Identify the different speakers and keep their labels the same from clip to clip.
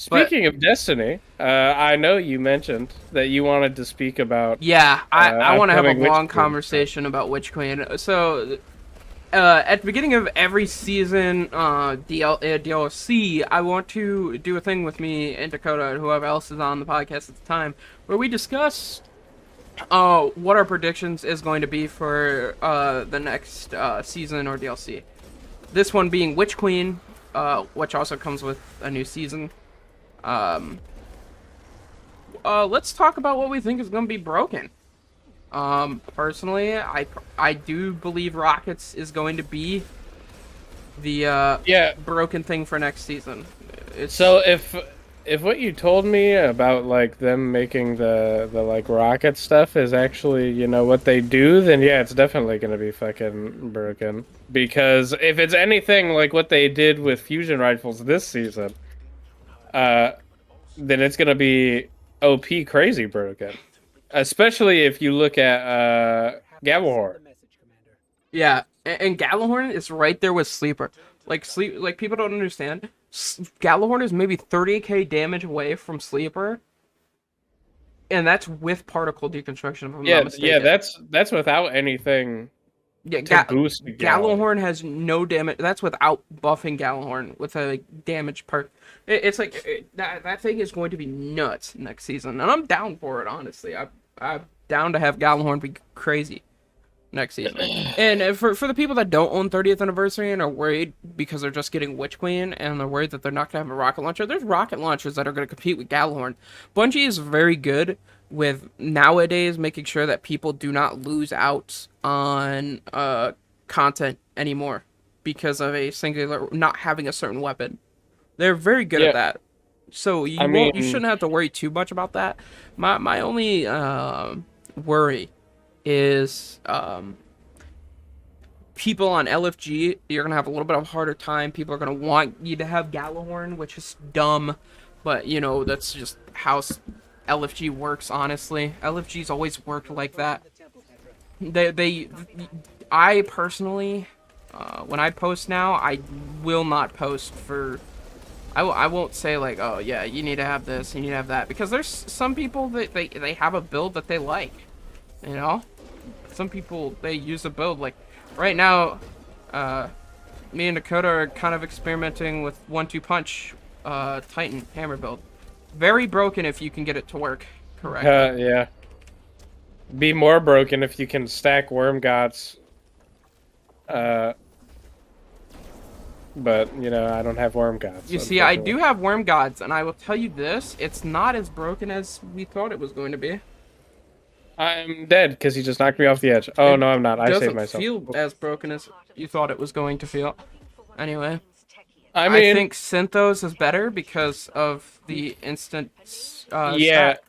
Speaker 1: But
Speaker 2: Speaking of Destiny, I know you mentioned that you wanted to speak about
Speaker 1: yeah, I want to have a
Speaker 2: upcoming Witch
Speaker 1: long
Speaker 2: Queen stuff.
Speaker 1: conversation about Witch Queen. So at the beginning of every season DLC, I want to do a thing with me and Dakota and whoever else is on the podcast at the time, where we discuss what our predictions is going to be for the next season or DLC. This one being Witch Queen, which also comes with a new season. Um, let's talk about what we think is going to be broken. Personally, I do believe Rockets is going to be the
Speaker 2: Yeah.
Speaker 1: broken thing for next season. It's
Speaker 2: So if what you told me about like them making the like rocket stuff is actually, what they do, then yeah, it's definitely gonna be fucking broken. Because if it's anything like what they did with fusion rifles this season, uh, then it's gonna be OP crazy broken. Especially if you look at Gavelhorn.
Speaker 1: yeah, and Gallahorn is right there with Sleeper. Like people don't understand. Gallahorn is maybe 30k damage away from Sleeper, and that's with particle deconstruction, if I'm not
Speaker 2: Yeah,
Speaker 1: mistaken.
Speaker 2: that's without anything
Speaker 1: Yeah,
Speaker 2: to boost Galley.
Speaker 1: Gallahorn has no damage. That's without buffing Gallahorn with a damage part. It's like that thing is going to be nuts next season, and I'm down for it. Honestly, I'm down to have Gallahorn be crazy next season. And for the people that don't own 30th anniversary and are worried because they're just getting Witch Queen and they're worried that they're not gonna have a rocket launcher, there's rocket launchers that are gonna compete with Gallahorn. Bungie is very good with nowadays making sure that people do not lose out on content anymore because of a singular not having a certain weapon. They're very good at
Speaker 2: Yeah,
Speaker 1: that. So
Speaker 2: I
Speaker 1: you
Speaker 2: mean,
Speaker 1: shouldn't have to worry too much about that. My only worry is people on LFG. You're gonna have a little bit of a harder time. People are gonna want you to have Gallahorn, which is dumb, but that's just how LFG works. Honestly, LFG's always worked like that. They I personally, when I post now, I will not post for. I won't say like, oh yeah, you need to have this, you need to have that, because there's some people that they have a build that they like, you know. Some people they use a build like right now. Me and Dakota are kind of experimenting with 1-2 punch, Titan hammer build. Very broken if you can get it to work correctly.
Speaker 2: yeah, be more broken if you can stack Worm Gods. Uh, but I don't have Worm Gods,
Speaker 1: You see, I
Speaker 2: unfortunately.
Speaker 1: do have Worm Gods, and I will tell you this: it's not as broken as we thought it was going to be.
Speaker 2: I'm dead because he just knocked me off the edge. Oh
Speaker 1: It
Speaker 2: no, I'm not. I saved
Speaker 1: doesn't
Speaker 2: myself.
Speaker 1: feel as broken as you thought it was going to feel. Anyway,
Speaker 2: I
Speaker 1: I
Speaker 2: mean,
Speaker 1: think Synthos is better because of the instant
Speaker 2: yeah.
Speaker 1: stat.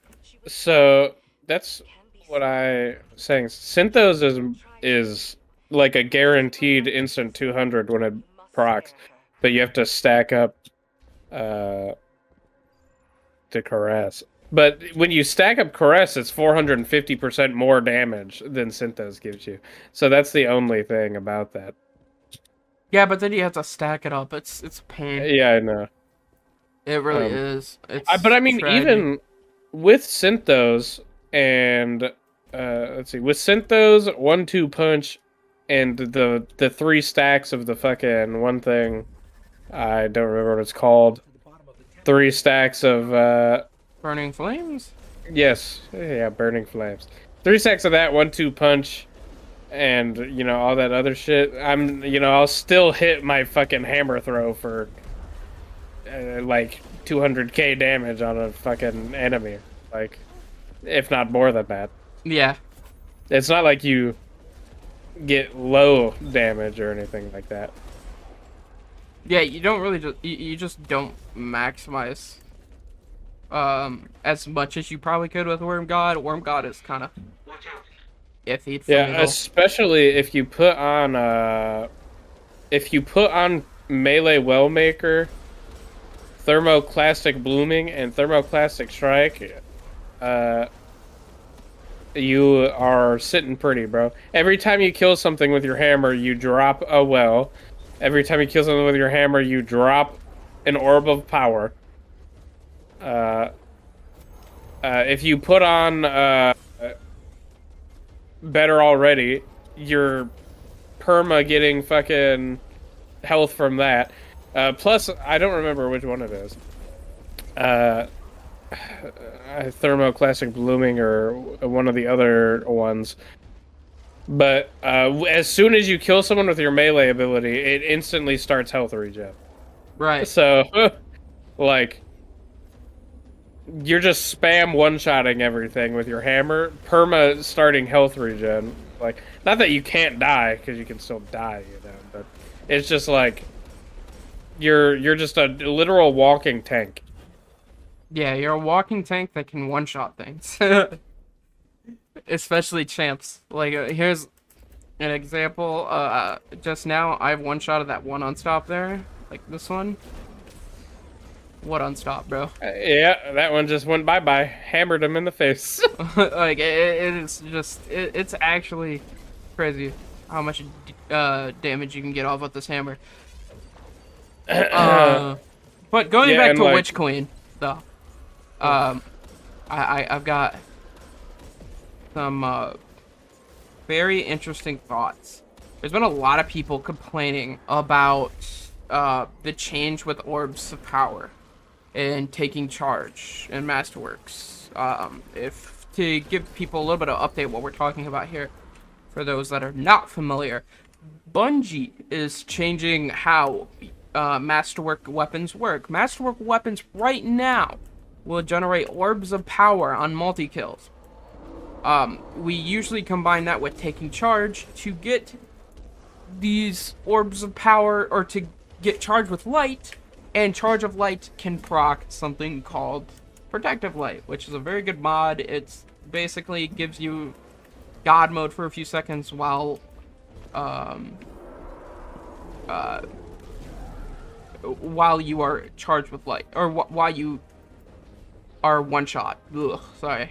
Speaker 2: So that's what I saying. Synthos is like a guaranteed instant 200 when it procs, but you have to stack up uh to caress. But when you stack up caress, it's 450% more damage than Synthos gives you. So that's the only thing about that.
Speaker 1: Yeah, but then you have to stack it up. It's a pain.
Speaker 2: Yeah, I know.
Speaker 1: It really
Speaker 2: Um,
Speaker 1: is.
Speaker 2: but
Speaker 1: It's
Speaker 2: I mean,
Speaker 1: tragic.
Speaker 2: even with Synthos and let's see, with Synthos, 1-2 punch, and the three stacks of the fucking one thing, I don't remember what it's called. Three stacks of
Speaker 1: Burning flames.
Speaker 2: yes, yeah, burning flames. Three stacks of that 1-2 punch, and all that other shit. I'll still hit my fucking hammer throw for like 200k damage on a fucking enemy, like if not more than that.
Speaker 1: Yeah.
Speaker 2: It's not like you get low damage or anything like that.
Speaker 1: Yeah, you don't really you just don't maximize as much as you probably could with Worm God. Worm God is kind of iffy for me
Speaker 2: Yeah,
Speaker 1: though.
Speaker 2: especially if you put on melee wellmaker, thermoclastic blooming, and thermoclastic strike. Uh, you are sitting pretty, bro. Every time you kill something with your hammer, you drop a well. Every time you kill something with your hammer, you drop an orb of power. Uh, if you put on better already, you're perma getting fucking health from that. Plus, I don't remember which one it is. Uh, Thermoclastic blooming or one of the other ones. But as soon as you kill someone with your melee ability, it instantly starts health regen.
Speaker 1: Right.
Speaker 2: So, like, you're just spam one-shotting everything with your hammer, perma starting health regen. Like, not that you can't die, because you can still die, but it's just like you're just a literal walking tank.
Speaker 1: Yeah, you're a walking tank that can one-shot things. Especially champs. Like, here's an example. Just now, I've one-shotted that one unstop there. Like, this one. What unstop, bro?
Speaker 2: Yeah, that one just went bye-bye. Hammered him in the face.
Speaker 1: Like, it is just... it's actually crazy how much damage you can get off with this hammer. But going back to
Speaker 2: like,
Speaker 1: Witch Queen, though. I've got some very interesting thoughts. There's been a lot of people complaining about the change with Orbs of Power and taking charge in Masterworks. If to give people a little bit of update what we're talking about here, for those that are not familiar, Bungie is changing how Masterwork weapons work. Masterwork weapons right now will generate Orbs of Power on multi-kills. We usually combine that with taking charge to get these Orbs of Power, or to get charged with light, and Charge of Light can proc something called Protective Light, which is a very good mod. It's basically gives you God mode for a few seconds while while you are charged with light, or while you are one shot. Ugh, sorry.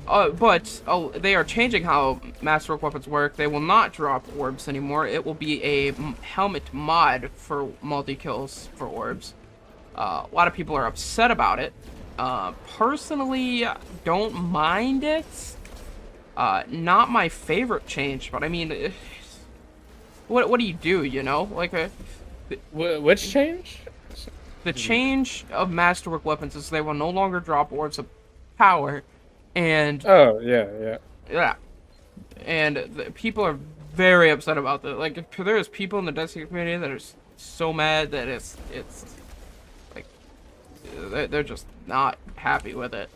Speaker 1: But they are changing how Masterwork weapons work. They will not drop orbs anymore. It will be a helmet mod for multi-kills for orbs. A lot of people are upset about it. Personally, don't mind it. Not my favorite change, but I mean, what do you do, you know? Like,
Speaker 2: which change?
Speaker 1: the change of Masterwork weapons is they will no longer drop orbs of power. And
Speaker 2: oh yeah,
Speaker 1: and people are very upset about that. Like, there's people in the Destiny community that are so mad that it's like they're just not happy with it.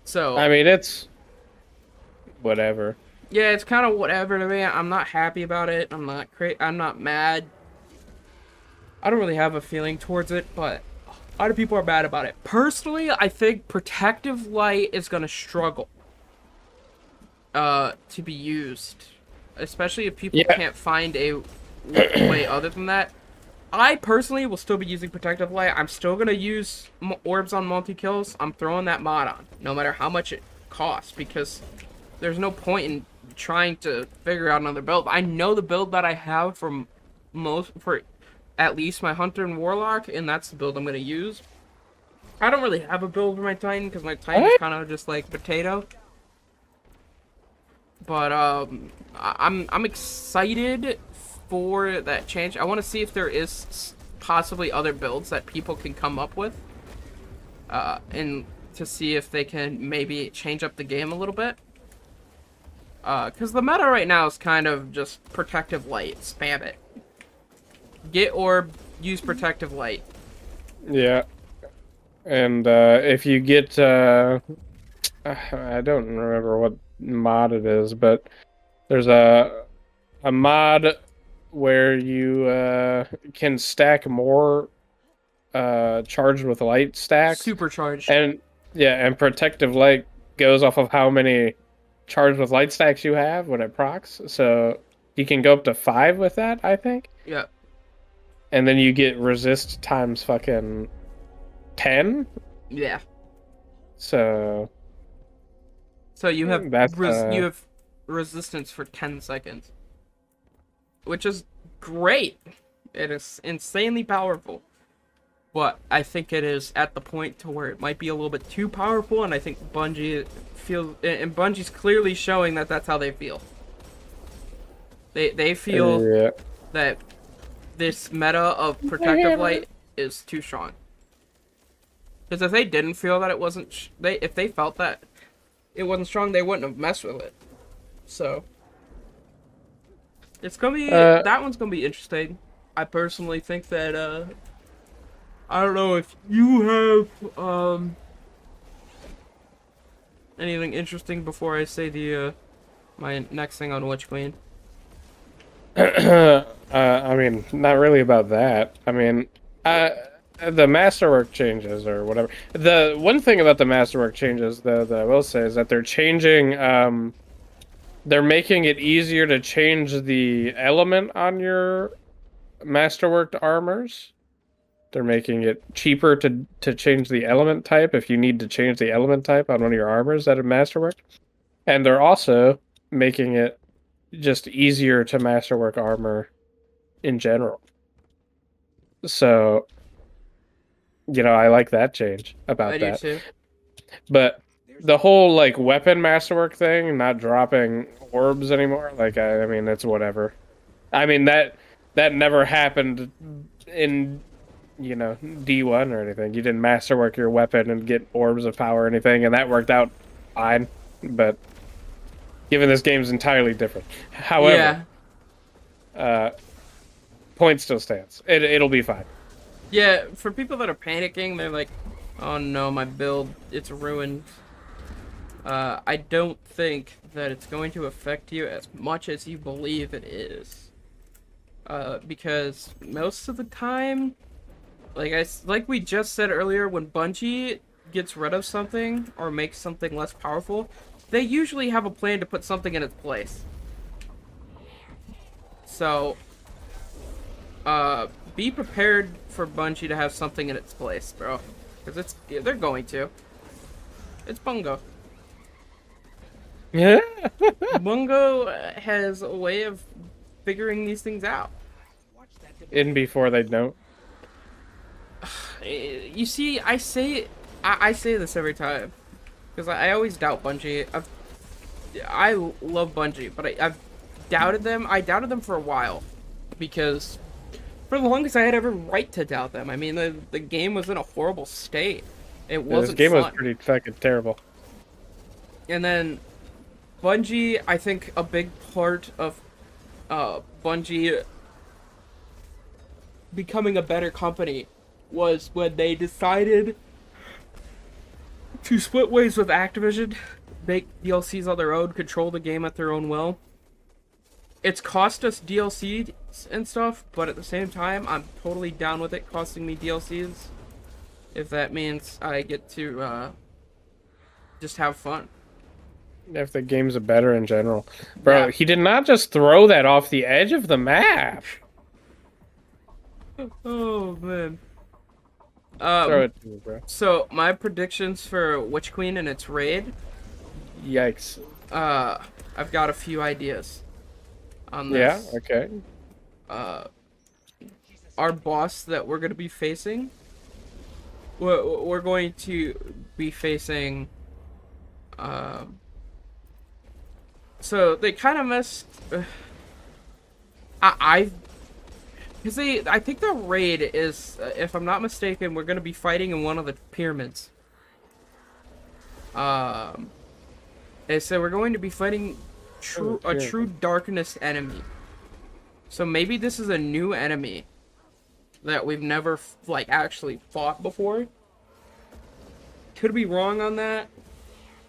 Speaker 1: So
Speaker 2: I mean, it's whatever.
Speaker 1: Yeah, it's kind of whatever to me. I'm not happy about it. I'm not mad. I don't really have a feeling towards it, but a lot of people are mad about it. Personally, I think Protective Light is gonna struggle to be used, especially if people can't find a way other than that. I personally will still be using Protective Light. I'm still gonna use orbs on multi-kills. I'm throwing that mod on, no matter how much it costs, because there's no point in trying to figure out another build. I know the build that I have for at least my Hunter and Warlock, and that's the build I'm gonna use. I don't really have a build for my Titan, because my Titan is kind of just like potato. But I'm excited for that change. I want to see if there is possibly other builds that people can come up with, and to see if they can maybe change up the game a little bit. Because the meta right now is kind of just Protective Light, spam it. Get orb, use Protective Light.
Speaker 2: Yeah. And if you get I don't remember what mod it is, but there's a mod where you can stack more charged with light stacks.
Speaker 1: Supercharged.
Speaker 2: And yeah, and Protective Light goes off of how many charged with light stacks you have when it procs. So you can go up to 5 with that, I think.
Speaker 1: Yeah.
Speaker 2: And then you get resist times fucking 10.
Speaker 1: Yeah.
Speaker 2: So
Speaker 1: you have
Speaker 2: you
Speaker 1: have resistance for 10 seconds, which is great. It is insanely powerful. but I think it is at the point to where it might be a little bit too powerful, and I think Bungie's clearly showing that that's how they feel. They feel
Speaker 2: Yeah.
Speaker 1: that this meta of protective light is too strong. Because if they didn't feel that it wasn't, if they felt that it wasn't strong, they wouldn't have messed with it. So it's gonna be that one's gonna be interesting. I personally think that I don't know if you have anything interesting before I say the my next thing on Witch Queen.
Speaker 2: I mean, not really about that. I mean, the masterwork changes or whatever. The one thing about the masterwork changes, though, that I will say is that they're changing. They're making it easier to change the element on your masterworked armors. They're making it cheaper to change the element type if you need to change the element type on one of your armors that have masterwork. And they're also making it just easier to masterwork armor in general. So, I like that change about
Speaker 1: I do
Speaker 2: that.
Speaker 1: too.
Speaker 2: But the whole like weapon masterwork thing, not dropping orbs anymore, like I mean, it's whatever. I mean that never happened in D1 or anything. You didn't masterwork your weapon and get orbs of power or anything, and that worked out fine. But given this game's entirely different. However, point still stands. It'll be fine.
Speaker 1: Yeah, for people that are panicking, they're like, "Oh no, my build, it's ruined." I don't think that it's going to affect you as much as you believe it is. Because most of the time, like we just said earlier, when Bungie gets rid of something or makes something less powerful, they usually have a plan to put something in its place. So, be prepared for Bungie to have something in its place, bro. Because they're going to. It's Bungo.
Speaker 2: Yeah.
Speaker 1: Bungo has a way of figuring these things out.
Speaker 2: In before they don't.
Speaker 1: You see, I say this every time because I always doubt Bungie. I love Bungie, but I've doubted them. I doubted them for a while because for the longest I had every right to doubt them. I mean, the game was in a horrible state. It wasn't.
Speaker 2: This game
Speaker 1: fun.
Speaker 2: was pretty fucking terrible.
Speaker 1: And then Bungie, I think a big part of Bungie becoming a better company was when they decided to split ways with Activision, make DLCs on their own, control the game at their own will. It's cost us DLCs and stuff, but at the same time, I'm totally down with it costing me DLCs. If that means I get to just have fun.
Speaker 2: If the games are better in general. Bro,
Speaker 1: Yeah.
Speaker 2: he did not just throw that off the edge of the map.
Speaker 1: Oh, man.
Speaker 2: Throw it to me, bro.
Speaker 1: So, my predictions for Witch Queen and its raid,
Speaker 2: Yikes.
Speaker 1: I've got a few ideas on
Speaker 2: Yeah,
Speaker 1: this.
Speaker 2: okay.
Speaker 1: Our boss that we're going to be facing, we're going to be facing, so they kind of messed, because I think the raid is, if I'm not mistaken, we're going to be fighting in one of the pyramids. They said we're going to be fighting a true darkness enemy. So maybe this is a new enemy that we've never actually fought before. Could be wrong on that,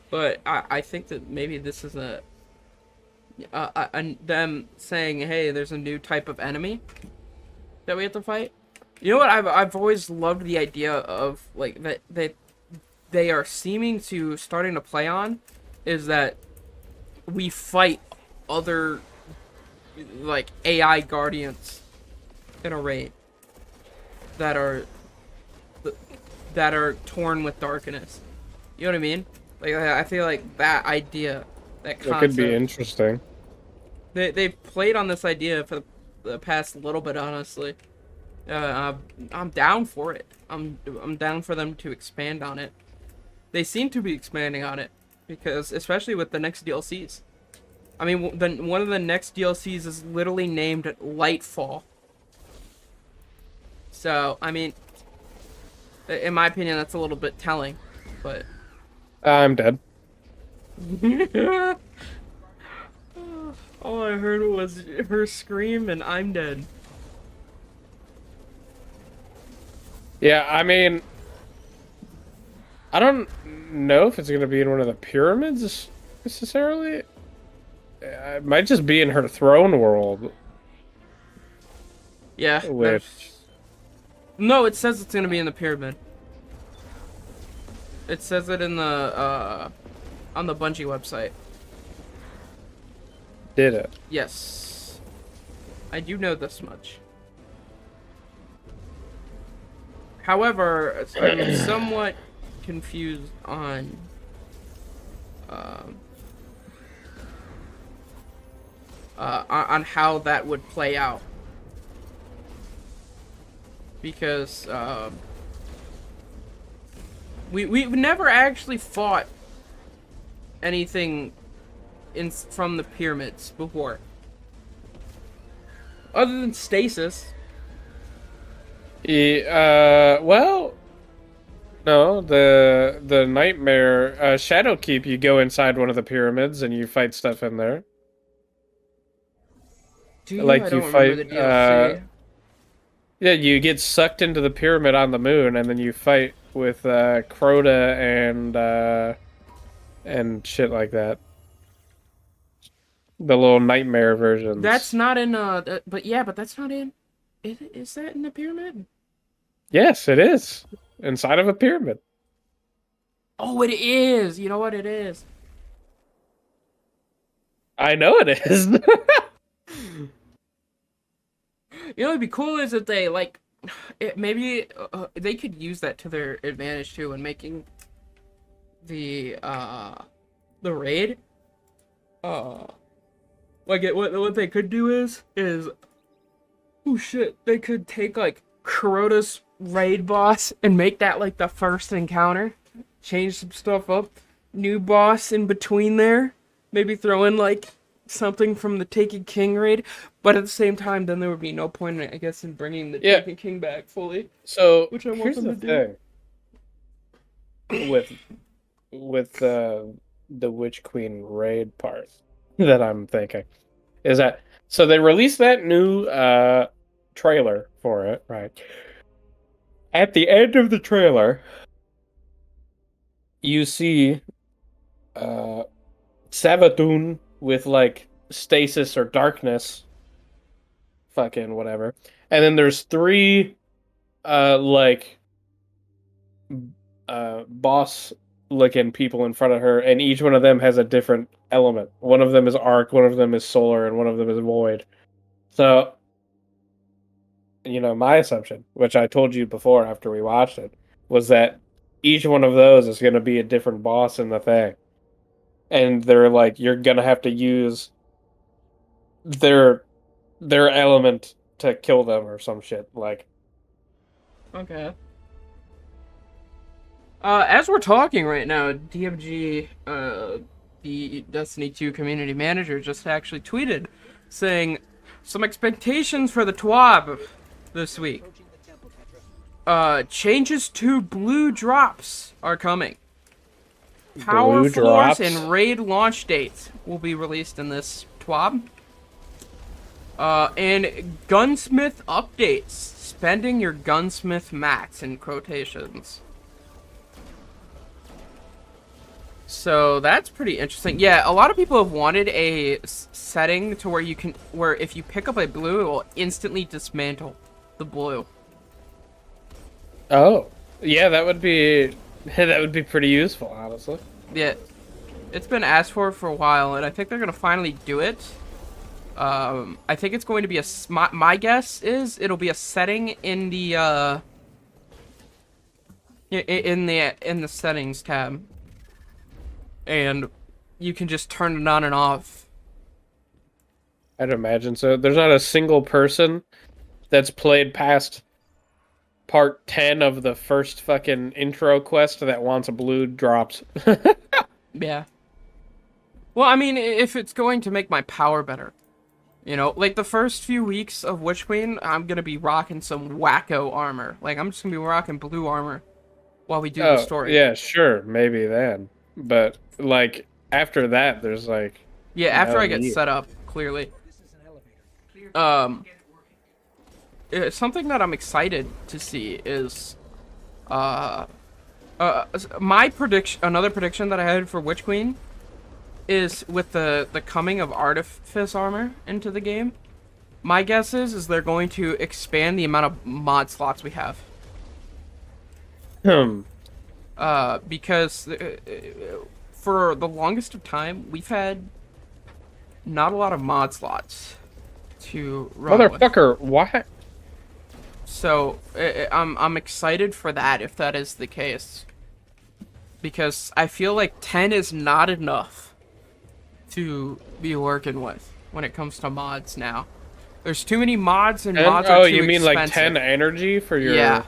Speaker 1: but I think that maybe this is them saying, hey, there's a new type of enemy that we have to fight. You know what? I've always loved the idea of that they are seeming to starting to play on is that we fight other AI guardians in a raid that are torn with darkness. You know what I mean? I feel like that idea, that concept,
Speaker 2: That could be interesting.
Speaker 1: They've played on this idea for the past little bit, honestly. Uh, I'm down for it. I'm down for them to expand on it. They seem to be expanding on it because, especially with the next DLCs. I mean, one of the next DLCs is literally named Lightfall. So, I mean, in my opinion, that's a little bit telling, but.
Speaker 2: I'm dead.
Speaker 1: All I heard was her scream, and I'm dead.
Speaker 2: Yeah, I mean, I don't know if it's gonna be in one of the pyramids necessarily. It might just be in her throne world,
Speaker 1: Yeah,
Speaker 2: which
Speaker 1: there's. No, it says it's gonna be in the pyramid. It says it in the on the Bungie website.
Speaker 2: did it.
Speaker 1: Yes, I do know this much. However, I'm somewhat confused um, on how that would play out because we've never actually fought anything from the pyramids before, other than stasis.
Speaker 2: Well, no, the nightmare Shadowkeep. You go inside one of the pyramids and you fight stuff in there.
Speaker 1: Do you? I
Speaker 2: Like you
Speaker 1: don't remember the
Speaker 2: fight.
Speaker 1: DLC.
Speaker 2: Yeah, you get sucked into the pyramid on the moon, and then you fight with Crota and shit like that. The little nightmare
Speaker 1: That's
Speaker 2: versions.
Speaker 1: not in but yeah, but that's not in. Is that in the pyramid?
Speaker 2: Yes, it is inside of a pyramid.
Speaker 1: Oh, it is. You know what it is?
Speaker 2: I know it is.
Speaker 1: You know, it'd be cool is if they like, maybe they could use that to their advantage too in making the raid. Uh, what they could do is oh shit, they could take like Kuroda's raid boss and make that like the first encounter, change some stuff up, new boss in between there, maybe throw in like something from the Taken King raid, but at the same time, then there would be no point, I guess, in bringing the
Speaker 2: Yeah.
Speaker 1: Taken King back fully,
Speaker 2: So
Speaker 1: which I want
Speaker 2: here's
Speaker 1: them
Speaker 2: the
Speaker 1: to do.
Speaker 2: thing with the Witch Queen raid part that I'm thinking is that so they released that new trailer for it, right? At the end of the trailer, you see uh Savathun with like stasis or darkness, fucking whatever. And then there's three like boss looking people in front of her, and each one of them has a different element. One of them is arc, one of them is solar, and one of them is void. So, my assumption, which I told you before after we watched it, was that each one of those is going to be a different boss in the thing. And they're like, you're going to have to use their element to kill them or some shit. Like,
Speaker 1: Okay. As we're talking right now, DMG, the Destiny 2 community manager, just actually tweeted saying some expectations for the TWAB this week. Changes to blue drops are coming. Power
Speaker 2: blue
Speaker 1: floors
Speaker 2: drops.
Speaker 1: and raid launch dates will be released in this TWAB. And gunsmith updates. Spending your gunsmith max in quotations. So that's pretty interesting. Yeah, a lot of people have wanted a setting to where if you pick up a blue, it will instantly dismantle the blue.
Speaker 2: Oh, yeah, that would be pretty useful, honestly.
Speaker 1: Yeah, it's been asked for a while, and I think they're gonna finally do it. I think it's going to be my guess is it'll be a setting in the in the settings tab, and you can just turn it on and off.
Speaker 2: I'd imagine so. There's not a single person that's played past part 10 of the first fucking intro quest that wants blue drops.
Speaker 1: Yeah. Well, I mean, if it's going to make my power better, you know, like the first few weeks of Witch Queen, I'm gonna be rocking some wacko armor. Like I'm just gonna be rocking blue armor while we do the
Speaker 2: Oh,
Speaker 1: story.
Speaker 2: yeah, sure, maybe then. But like after that there's like
Speaker 1: Yeah, after
Speaker 2: no
Speaker 1: I get
Speaker 2: need.
Speaker 1: set up, clearly. Um, Something that I'm excited to see is, uh, my prediction. Another prediction that I had for Witch Queen is with the coming of Artifice armor into the game. My guess is they're going to expand the amount of mod slots we have.
Speaker 2: Hmm.
Speaker 1: Because for the longest of time we've had not a lot of mod slots to run with.
Speaker 2: Motherfucker, what?
Speaker 1: So I'm excited for that if that is the case, because I feel like 10 is not enough to be working with when it comes to mods now. There's too many mods and mods are
Speaker 2: Oh,
Speaker 1: too
Speaker 2: you mean like
Speaker 1: expensive.
Speaker 2: 10 energy for your
Speaker 1: Yeah,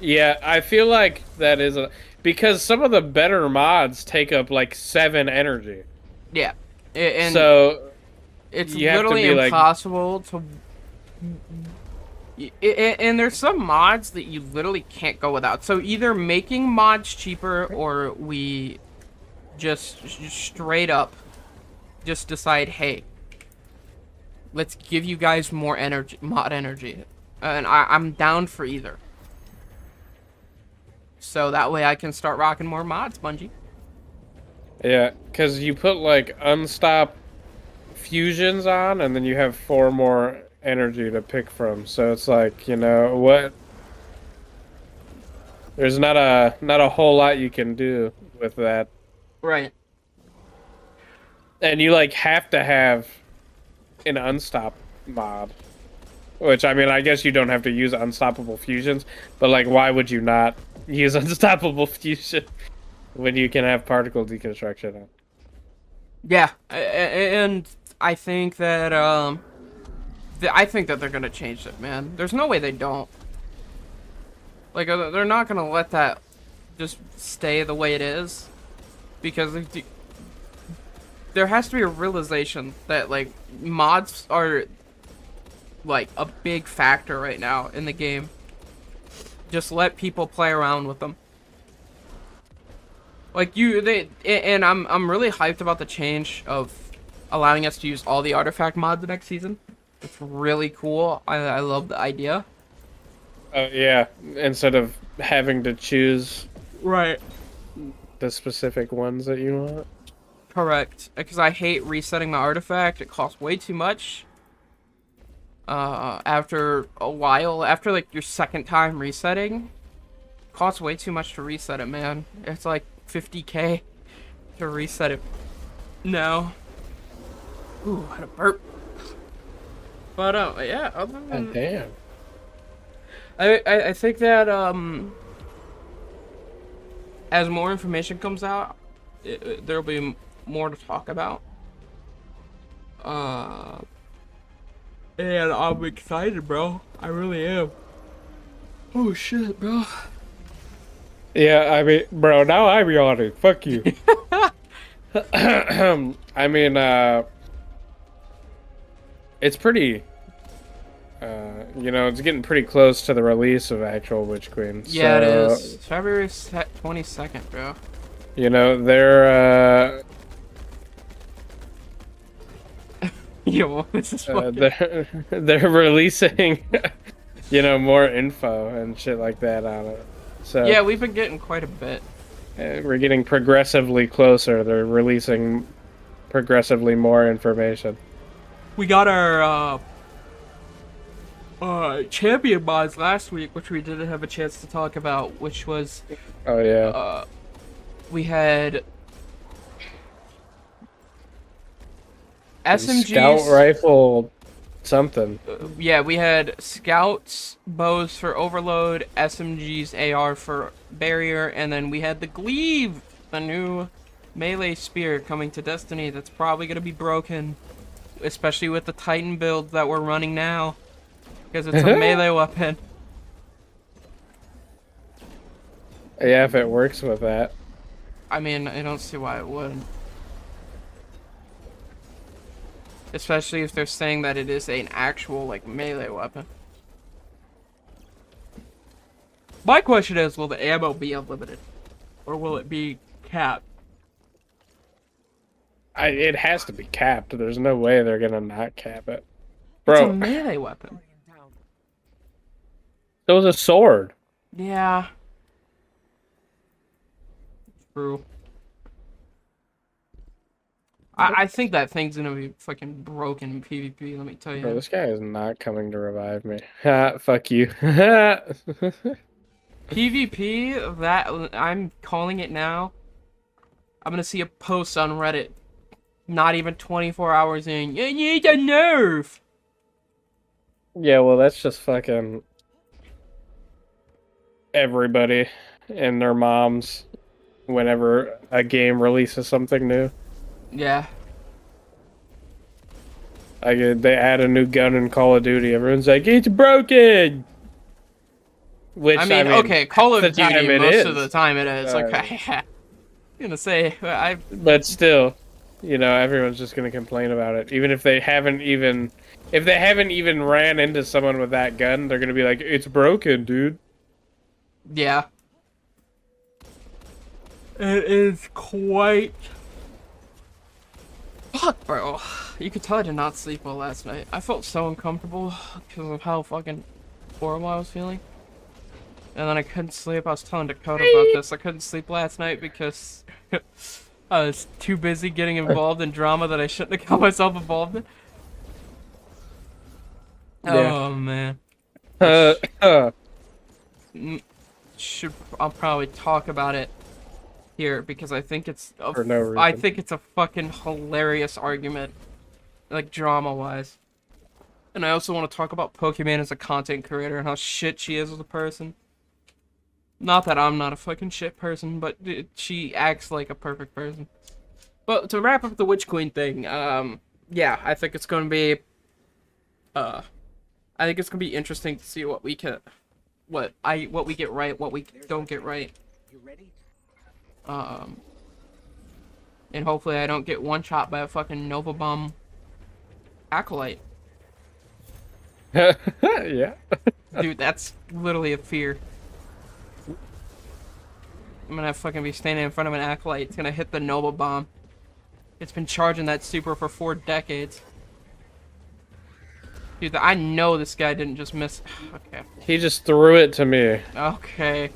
Speaker 2: Yeah, I feel like that is a because some of the better mods take up like 7 energy.
Speaker 1: yeah, and
Speaker 2: So
Speaker 1: it's
Speaker 2: you have to
Speaker 1: literally
Speaker 2: be like
Speaker 1: impossible to. And there's some mods that you literally can't go without. So either making mods cheaper or we just straight up just decide, hey, let's give you guys more energy, mod energy. And I'm down for either. So that way I can start rocking more mods, Bungie.
Speaker 2: yeah, cuz you put like unstop fusions on and then you have 4 more energy to pick from. So it's like, you know, what there's not a whole lot you can do with that.
Speaker 1: Right.
Speaker 2: And you like have to have an unstop mod. Which I mean, I guess you don't have to use unstoppable fusions, but like why would you not use unstoppable fusion when you can have particle deconstruction on?
Speaker 1: Yeah. And I think that I think that they're gonna change it, man. There's no way they don't. Like they're not gonna let that just stay the way it is, because there has to be a realization that like mods are like a big factor right now in the game. Just let people play around with them. Like and I'm really hyped about the change of allowing us to use all the artifact mods next season. It's really cool. I love the idea.
Speaker 2: Yeah, instead of having to choose
Speaker 1: Right.
Speaker 2: the specific ones that you want.
Speaker 1: Correct. Because I hate resetting my artifact. It costs way too much. After a while, after like your second time resetting, it costs way too much to reset it, man. It's like 50k to reset it. No. Ooh, I had a burp. But yeah. Other than
Speaker 2: God damn.
Speaker 1: I think that as more information comes out, there'll be more to talk about. And I'm excited, bro. I really am. Oh shit, bro.
Speaker 2: Yeah, I mean, bro, now I'm yawning. Fuck you. I mean, it's pretty. You know, it's getting pretty close to the release of actual Witch Queen.
Speaker 1: Yeah, it
Speaker 2: So,
Speaker 1: is. February 22nd, bro.
Speaker 2: you know, they're
Speaker 1: Yo, this is fucking...
Speaker 2: they're releasing, you know, more info and shit like that on it. So
Speaker 1: Yeah, we've been getting quite a bit.
Speaker 2: we're getting progressively closer. They're releasing progressively more information.
Speaker 1: We got our champion mods last week, which we didn't have a chance to talk about, which was
Speaker 2: Oh yeah.
Speaker 1: We had SMGs.
Speaker 2: Scout rifle, something.
Speaker 1: Yeah, we had scouts, bows for overload, SMGs, AR for barrier, and then we had the Glaive, the new melee spear coming to Destiny that's probably going to be broken, especially with the Titan build that we're running now, because it's a melee weapon.
Speaker 2: Yeah, if it works with that.
Speaker 1: I mean, I don't see why it wouldn't. Especially if they're saying that it is an actual, like, melee weapon. My question is, will the ammo be unlimited? Or will it be capped?
Speaker 2: It has to be capped. There's no way they're gonna not cap it.
Speaker 1: It's a
Speaker 2: Bro,
Speaker 1: melee weapon.
Speaker 2: it was a sword.
Speaker 1: Yeah. True. I think that thing's gonna be fucking broken in PvP, let me tell
Speaker 2: Bro,
Speaker 1: you.
Speaker 2: this guy is not coming to revive me. Ha, fuck you.
Speaker 1: PvP, that I'm calling it now. I'm gonna see a post on Reddit. Not even 24 hours in. You need a nerf.
Speaker 2: Yeah, well, that's just fucking everybody and their moms whenever a game releases something new.
Speaker 1: Yeah.
Speaker 2: Like, they add a new gun in Call of Duty. Everyone's like, it's broken! Which,
Speaker 1: I mean, okay, Call of
Speaker 2: half the time
Speaker 1: Duty,
Speaker 2: it
Speaker 1: most of the
Speaker 2: is.
Speaker 1: time it is. Okay. I'm gonna say,
Speaker 2: But still, you know, everyone's just gonna complain about it. Even if they haven't even... If they haven't even ran into someone with that gun, they're gonna be like, it's broken, dude.
Speaker 1: yeah. It is quite... Fuck, bro. You could tell I did not sleep well last night. I felt so uncomfortable because of how fucking horrible I was feeling. And then I couldn't sleep. I was telling Dakota about this. I couldn't sleep last night because I was too busy getting involved in drama that I shouldn't have got myself involved in.
Speaker 2: Yeah.
Speaker 1: Oh, man. I'll probably talk about it here because I think it's
Speaker 2: For no reason.
Speaker 1: I think it's a fucking hilarious argument, like drama-wise. And I also want to talk about Pokemon as a content creator and how shit she is as a person. Not that I'm not a fucking shit person, but she acts like a perfect person. But to wrap up the Witch Queen thing, yeah, I think it's gonna be, I think it's gonna be interesting to see what we can, what we get right, what we don't get right.
Speaker 3: You ready?
Speaker 1: And hopefully I don't get one shot by a fucking Nova Bomb acolyte.
Speaker 2: Yeah.
Speaker 1: Dude, that's literally a fear. I'm gonna fucking be standing in front of an acolyte. It's gonna hit the Nova Bomb. It's been charging that super for 4 decades. Dude, I know this guy didn't just miss. Okay.
Speaker 2: He just threw it to me.
Speaker 1: Okay.